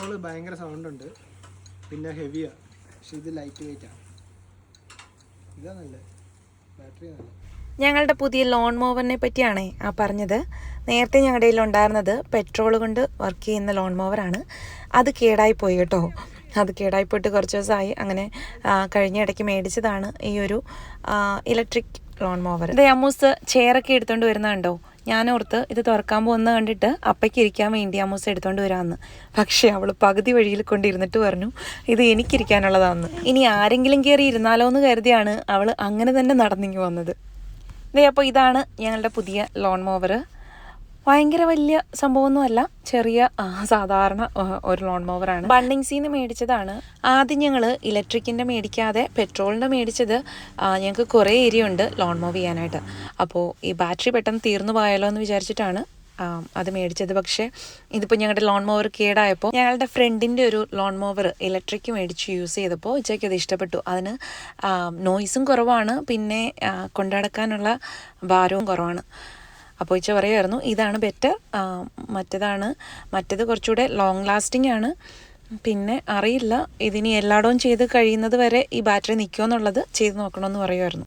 ഭയങ്കര സൗണ്ട് ഉണ്ട്, പിന്നെ ഹെവിയാണ്. പക്ഷെ ഇത് ലൈറ്റ് വെയിറ്റ് ആണ്. ഇതാ നല്ലത്, ബാറ്ററി നല്ല. ഞങ്ങളുടെ പുതിയ ലോൺ മോവറിനെ പറ്റിയാണ് പറഞ്ഞത്. നേരത്തെ ഞങ്ങളുടെ കയ്യിൽ ഉണ്ടായിരുന്നത് പെട്രോൾ കൊണ്ട് വർക്ക് ചെയ്യുന്ന ലോൺ മോവറാണ്. അത് കേടായിപ്പോയി കേട്ടോ. അത് കേടായിപ്പോയിട്ട് കുറച്ച് ദിവസമായി. അങ്ങനെ കഴിഞ്ഞ ഇടയ്ക്ക് മേടിച്ചതാണ് ഈ ഒരു ഇലക്ട്രിക് ലോൺ മോവർ. ഇത് അമ്മൂസ് ചെയറൊക്കെ എടുത്തുകൊണ്ട് വരുന്നുണ്ടോ? ഞാനോർത്ത് ഇത് തുറക്കാൻ പോകുന്ന കണ്ടിട്ട് അപ്പയ്ക്ക് ഇരിക്കാൻ വേണ്ടി അമ്മൂസ് എടുത്തുകൊണ്ട് വരാമെന്ന്. പക്ഷേ അവൾ പകുതി വഴിയിൽ കൊണ്ടിരുന്നിട്ട് പറഞ്ഞു ഇത് എനിക്കിരിക്കാനുള്ളതാണെന്ന്. ഇനി ആരെങ്കിലും കയറി ഇരുന്നാലോ എന്ന് കരുതിയാണ് അവൾ അങ്ങനെ തന്നെ നടന്നിങ്ങി വന്നത്. അപ്പോൾ ഇതാണ് ഞങ്ങളുടെ പുതിയ ലോൺ മോവർ. ഭയങ്കര വലിയ സംഭവമൊന്നുമല്ല, ചെറിയ സാധാരണ ഒരു ലോൺ മോവറാണ്. ബണ്ണിങ്സിന്ന് മേടിച്ചതാണ്. ആദ്യം ഞങ്ങൾ ഇലക്ട്രിക്കിൻ്റെ മേടിക്കാതെ പെട്രോളിൻ്റെ മേടിച്ചത്. ഞങ്ങൾക്ക് കുറേ ഏരിയ ഉണ്ട് ലോൺ മോവ് ചെയ്യാനായിട്ട്. അപ്പോൾ ഈ ബാറ്ററി പെട്ടെന്ന് തീർന്നു പോയാലോ എന്ന് വിചാരിച്ചിട്ടാണ് അത് മേടിച്ചത്. പക്ഷേ ഇതിപ്പോൾ ഞങ്ങളുടെ ലോൺ മോവർ കേടായപ്പോൾ ഞങ്ങളുടെ ഫ്രണ്ടിൻ്റെ ഒരു ലോൺ മോവർ ഇലക്ട്രിക് മേടിച്ച് യൂസ് ചെയ്തപ്പോൾ ഉച്ചയ്ക്ക് അത് ഇഷ്ടപ്പെട്ടു. അതിന് നോയ്സും കുറവാണ്, പിന്നെ കൊണ്ടുനടക്കാനുള്ള ഭാരവും കുറവാണ്. അപ്പോൾ ഉച്ച പറയുമായിരുന്നു ഇതാണ് ബെറ്റർ, മറ്റേത് കുറച്ചുകൂടെ ലോങ് ലാസ്റ്റിംഗ് ആണ്. പിന്നെ അറിയില്ല ഇതിനി എല്ലായിടവും ചെയ്ത് കഴിയുന്നത് വരെ ഈ ബാറ്ററി നിൽക്കുമോ എന്നുള്ളത് ചെയ്ത് നോക്കണമെന്ന് പറയുമായിരുന്നു.